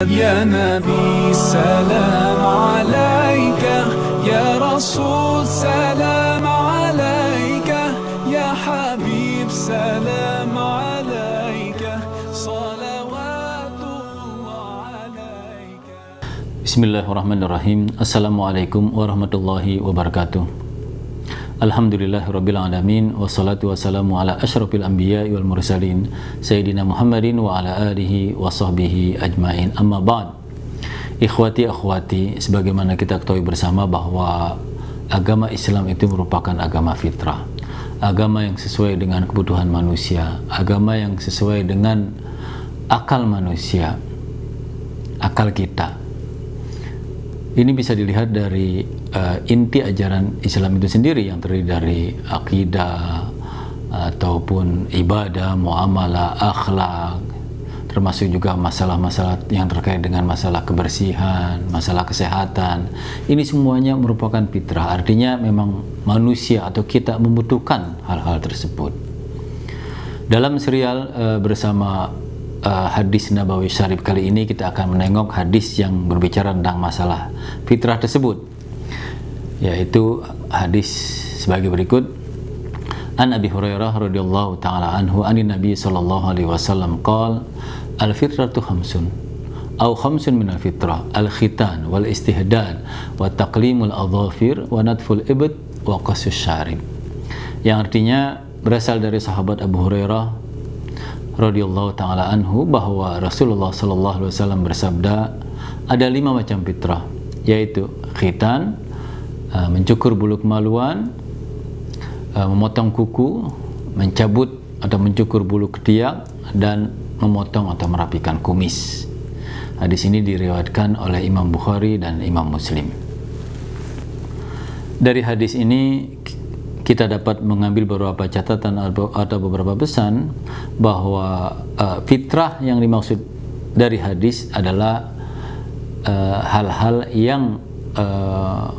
Ya Nabi salam alaika, Ya Rasul salam alaika, Ya Habib salam alaika, salawatullah alaika. Bismillahirrahmanirrahim. Assalamualaikum warahmatullahi wabarakatuh. Alhamdulillahirabbil alamin, wassalatu wassalamu ala asyrafil anbiya'i wal mursalin sayyidina Muhammadin wa ala alihi wa sahbihi ajmain. Amma ba'd. Ikhwati akhwati, sebagaimana kita ketahui bersama bahwa agama Islam itu merupakan agama fitrah, agama yang sesuai dengan kebutuhan manusia, agama yang sesuai dengan akal manusia, akal kita. Ini bisa dilihat dari inti ajaran Islam itu sendiri yang terdiri dari akidah ataupun ibadah, muamalah, akhlak, termasuk juga masalah-masalah yang terkait dengan masalah kebersihan, masalah kesehatan. Ini semuanya merupakan fitrah, artinya memang manusia atau kita membutuhkan hal-hal tersebut. Dalam serial bersama hadis Nabawi Syarif kali ini kita akan menengok hadis yang berbicara tentang masalah fitrah tersebut, yaitu hadis sebagai berikut. An Abi Hurairah radhiyallahu taala anhu anin Nabi sallallahu alaihi wasallam qala al fitratu khamsun aw khamsun min al fitrah al khitan wal istihdad wa taqlimul adhafir wa nadful ibd wa qasus syarib, yang artinya berasal dari sahabat Abu Hurairah radhiyallahu taala anhu bahwa Rasulullah sallallahu alaihi wasallam bersabda, ada 5 macam fitrah, yaitu khitan, mencukur bulu kemaluan, memotong kuku, mencabut atau mencukur bulu ketiak, dan memotong atau merapikan kumis. Hadis ini diriwayatkan oleh Imam Bukhari dan Imam Muslim. Dari hadis ini kita dapat mengambil beberapa catatan atau beberapa pesan bahwa fitrah yang dimaksud dari hadis adalah hal-hal yang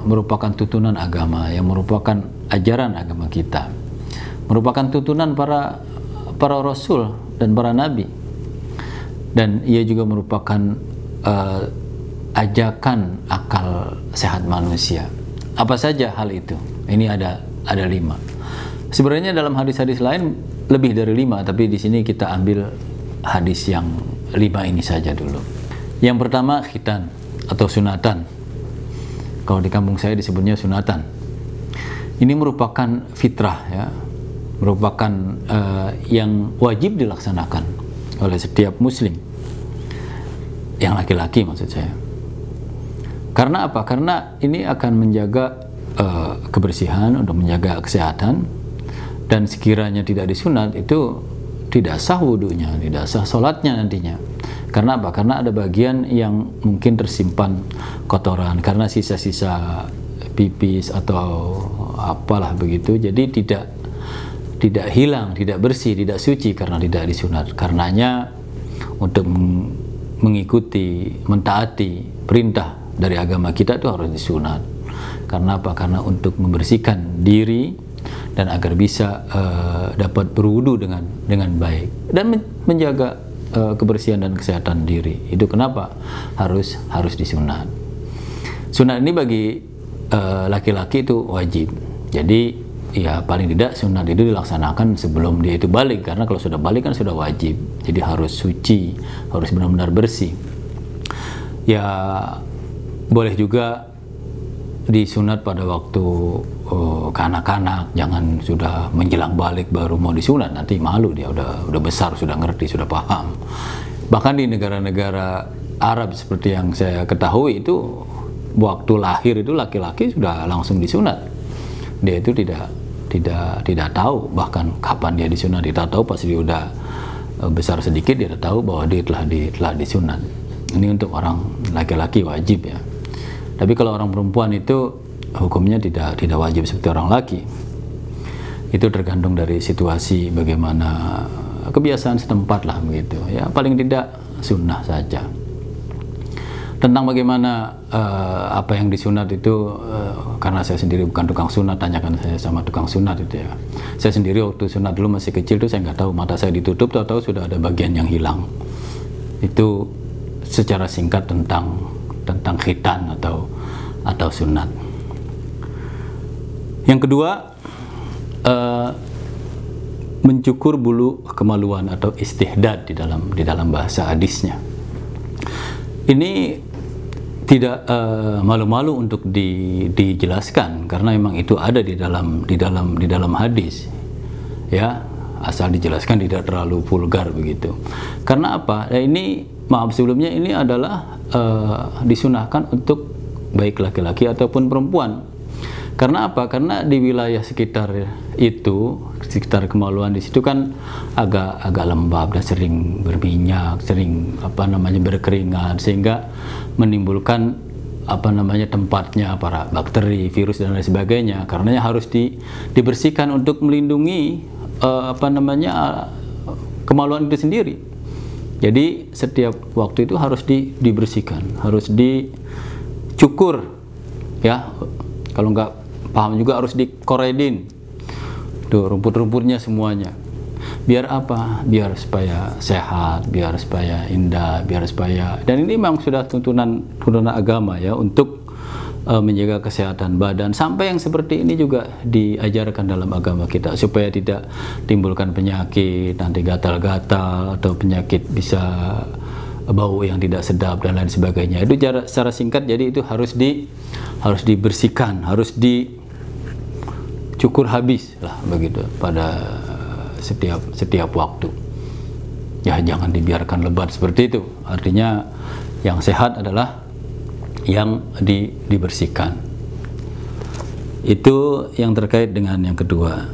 merupakan tuntunan agama, yang merupakan ajaran agama kita, merupakan tuntunan para rasul dan para nabi, dan ia juga merupakan ajakan akal sehat manusia. Apa saja hal itu? Ini ada 5. Sebenarnya dalam hadis-hadis lain lebih dari 5, tapi di sini kita ambil hadis yang 5 ini saja dulu. Yang pertama, khitan atau sunatan. Kalau di kampung saya disebutnya sunatan. Ini merupakan fitrah, ya, merupakan yang wajib dilaksanakan oleh setiap muslim, yang laki-laki maksud saya. Karena apa? Karena ini akan menjaga kebersihan, untuk menjaga kesehatan, dan sekiranya tidak disunat itu tidak sah wudunya, tidak sah sholatnya nantinya. Karena apa? Karena ada bagian yang mungkin tersimpan kotoran karena sisa-sisa pipis atau apalah begitu, jadi tidak hilang, tidak bersih, tidak suci karena tidak disunat. Karenanya untuk mengikuti, mentaati perintah dari agama kita itu harus disunat. Karena apa? Karena untuk membersihkan diri dan agar bisa dapat berwudu dengan baik dan menjaga kebersihan dan kesehatan diri. Itu kenapa harus disunat. Sunat ini bagi laki-laki itu wajib. Jadi ya paling tidak sunat itu dilaksanakan sebelum dia itu balik, karena kalau sudah balik kan sudah wajib. Jadi harus suci, harus benar-benar bersih. Ya boleh juga disunat pada waktu kanak-kanak, jangan sudah menjelang balik baru mau disunat, nanti malu dia, udah besar, sudah ngerti, sudah paham. Bahkan di negara-negara Arab seperti yang saya ketahui itu waktu lahir itu laki-laki sudah langsung disunat. Dia itu tidak tahu bahkan kapan dia disunat, dia tahu pas dia udah besar sedikit dia tahu bahwa dia telah disunat. Ini untuk orang laki-laki wajib, ya. Tapi kalau orang perempuan itu hukumnya tidak wajib seperti orang laki. Itu tergantung dari situasi, bagaimana kebiasaan setempat lah begitu. Ya paling tidak sunnah saja. Tentang bagaimana apa yang disunat itu, karena saya sendiri bukan tukang sunat, tanyakan saya sama tukang sunat itu, ya. Saya sendiri waktu sunat dulu masih kecil tuh saya nggak tahu, mata saya ditutup, tahu-tahu sudah ada bagian yang hilang. Itu secara singkat tentang khitan atau sunat. Yang kedua, mencukur bulu kemaluan atau istihdad di dalam bahasa hadisnya. Ini tidak malu-malu untuk dijelaskan, karena memang itu ada di dalam hadis, ya, asal dijelaskan tidak terlalu vulgar begitu. Karena apa? Ini maaf sebelumnya, ini adalah disunahkan untuk baik laki-laki ataupun perempuan. Karena apa? Karena di wilayah sekitar kemaluan di situ kan agak lembab dan sering berminyak, sering berkeringat, sehingga menimbulkan tempatnya para bakteri, virus dan lain sebagainya. Karenanya harus dibersihkan untuk melindungi kemaluan itu sendiri. Jadi setiap waktu itu harus dibersihkan, harus dicukur, ya. Kalau nggak paham juga harus dikoredin tuh rumput-rumputnya semuanya. Biar apa? Biar supaya sehat, biar supaya indah, biar supaya, dan ini memang sudah tuntunan agama ya, untuk menjaga kesehatan badan. Sampai yang seperti ini juga diajarkan dalam agama kita, supaya tidak timbulkan penyakit, nanti gatal-gatal atau penyakit bisa bau yang tidak sedap dan lain sebagainya. Itu secara singkat, jadi itu harus dibersihkan, harus dicukur habis lah begitu pada setiap waktu. Ya, jangan dibiarkan lebat seperti itu. Artinya yang sehat adalah yang dibersihkan. Itu yang terkait dengan yang kedua.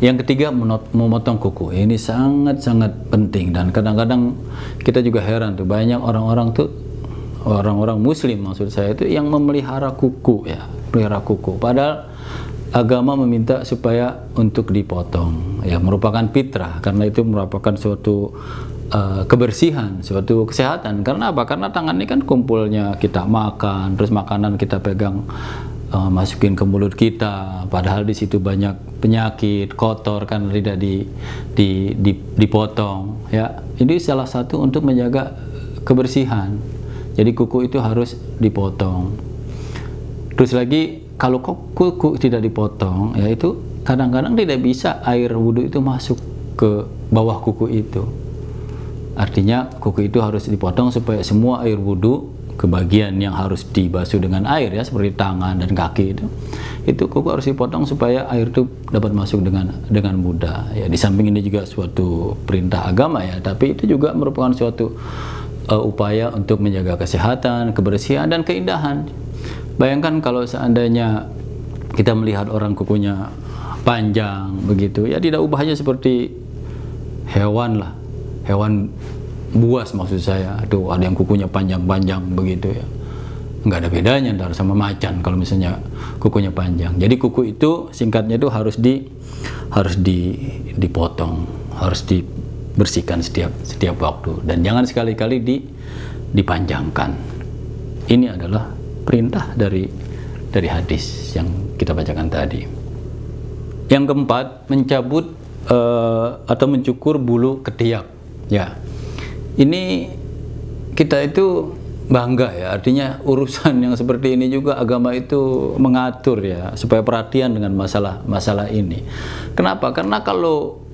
Yang ketiga, memotong kuku. Ini sangat-sangat penting, dan kadang-kadang kita juga heran tuh, banyak orang-orang muslim maksud saya itu yang memelihara kuku, ya, pelihara kuku. Padahal agama meminta supaya untuk dipotong, ya, merupakan fitrah, karena itu merupakan suatu kebersihan, suatu kesehatan. Karena apa? Karena tangan ini kan kumpulnya kita makan, terus makanan kita pegang, masukin ke mulut kita, padahal di situ banyak penyakit, kotor kan, tidak dipotong, ya. Ini salah satu untuk menjaga kebersihan. Jadi kuku itu harus dipotong. Terus lagi, kalau kuku tidak dipotong, ya, itu kadang-kadang tidak bisa air wudhu itu masuk ke bawah kuku itu. Artinya kuku itu harus dipotong supaya semua air wudhu ke bagian yang harus dibasuh dengan air, ya, seperti tangan dan kaki itu kuku harus dipotong supaya air itu dapat masuk dengan mudah, ya. Di samping ini juga suatu perintah agama, ya, tapi itu juga merupakan suatu upaya untuk menjaga kesehatan, kebersihan dan keindahan. Bayangkan kalau seandainya kita melihat orang kukunya panjang begitu, ya, tidak ubahnya seperti hewan lah, hewan buas maksud saya. Tuh ada yang kukunya panjang-panjang begitu, ya, nggak ada bedanya antara sama macan kalau misalnya kukunya panjang. Jadi kuku itu singkatnya itu harus dipotong, harus dibersihkan setiap waktu, dan jangan sekali-kali dipanjangkan. Ini adalah perintah dari hadis yang kita bacakan tadi. Yang keempat, mencabut atau mencukur bulu ketiak, ya. Ini kita itu bangga, ya, artinya urusan yang seperti ini juga agama itu mengatur, ya, supaya perhatian dengan masalah ini. Kenapa? Karena kalau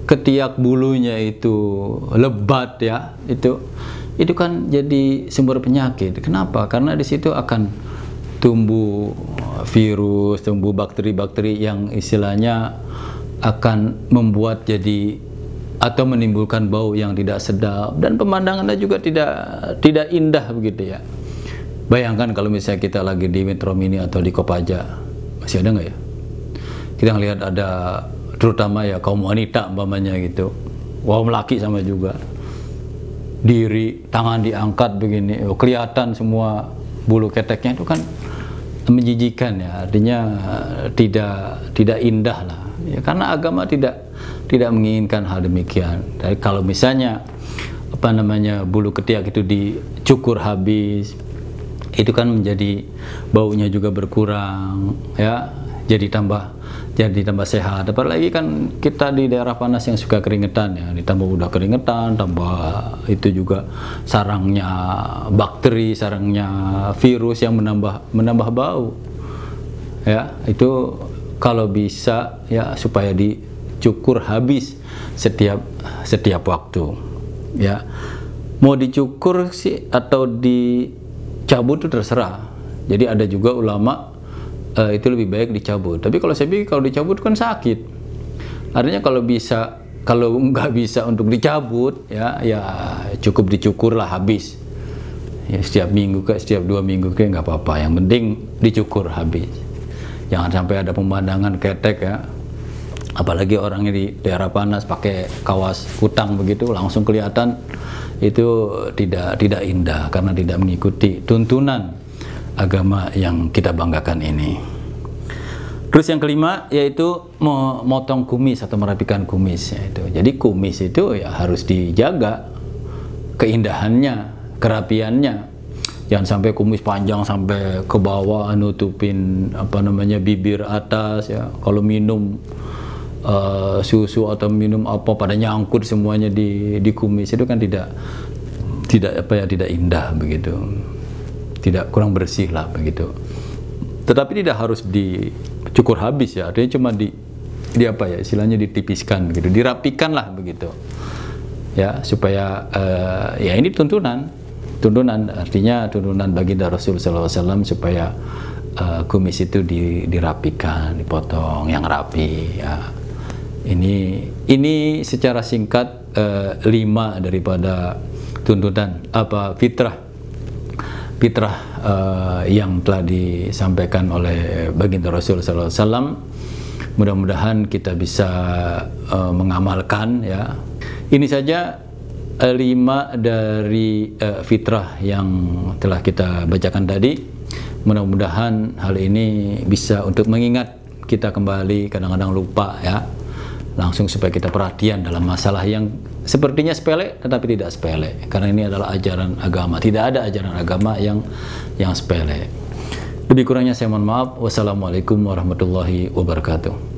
ketiak bulunya itu lebat, ya, itu kan jadi sumber penyakit. Kenapa? Karena di situ akan tumbuh virus, tumbuh bakteri-bakteri yang istilahnya akan membuat jadi atau menimbulkan bau yang tidak sedap, dan pemandangannya juga tidak indah begitu, ya. Bayangkan kalau misalnya kita lagi di Metro Mini atau di Kopaja, masih ada nggak, ya? Kita ngelihat ada, terutama ya kaum wanita umpamanya gitu, kaum laki sama juga, diri, tangan diangkat begini, kelihatan semua bulu keteknya, itu kan menjijikan, ya, artinya tidak indah lah, ya, karena agama tidak menginginkan hal demikian. Jadi kalau misalnya bulu ketiak itu dicukur habis, itu kan menjadi baunya juga berkurang, ya. jadi tambah sehat. Apalagi kan kita di daerah panas yang suka keringetan ya, ditambah udah keringetan, tambah itu juga sarangnya bakteri, sarangnya virus yang menambah bau. Ya, itu kalau bisa ya supaya dicukur habis setiap waktu. Ya. Mau dicukur sih atau dicabut itu terserah. Jadi ada juga ulama itu lebih baik dicabut. Tapi kalau saya pikir kalau dicabut kan sakit. Artinya kalau nggak bisa untuk dicabut ya cukup dicukur lah habis. Ya, setiap 2 minggu nggak apa-apa. Yang penting dicukur habis. Jangan sampai ada pemandangan ketek ya. Apalagi orangnya di daerah panas pakai kaos kutang begitu langsung kelihatan, itu tidak indah karena tidak mengikuti tuntunan agama yang kita banggakan ini. Terus yang kelima yaitu memotong kumis atau merapikan kumis itu. Jadi kumis itu ya harus dijaga keindahannya, kerapiannya. Jangan sampai kumis panjang sampai ke bawah nutupin bibir atas ya. Kalau minum susu atau minum apa pada nyangkut semuanya di kumis itu kan tidak indah begitu. Tidak, kurang bersih lah begitu. Tetapi tidak harus dicukur habis ya, artinya cuma istilahnya ditipiskan begitu, dirapikan lah begitu. Ya, supaya ya ini tuntunan artinya tuntunan baginda Rasul SAW supaya kumis itu dirapikan, dipotong yang rapi ya. Ini secara singkat 5 daripada tuntutan fitrah yang telah disampaikan oleh baginda Rasul SAW. Mudah-mudahan kita bisa mengamalkan ya. Ini saja 5 dari fitrah yang telah kita bacakan tadi. Mudah-mudahan hal ini bisa untuk mengingat kita kembali, kadang-kadang lupa ya. Langsung supaya kita perhatian dalam masalah yang sepertinya sepele tetapi tidak sepele, karena ini adalah ajaran agama. Tidak ada ajaran agama yang sepele. Lebih kurangnya saya mohon maaf. Wassalamualaikum warahmatullahi wabarakatuh.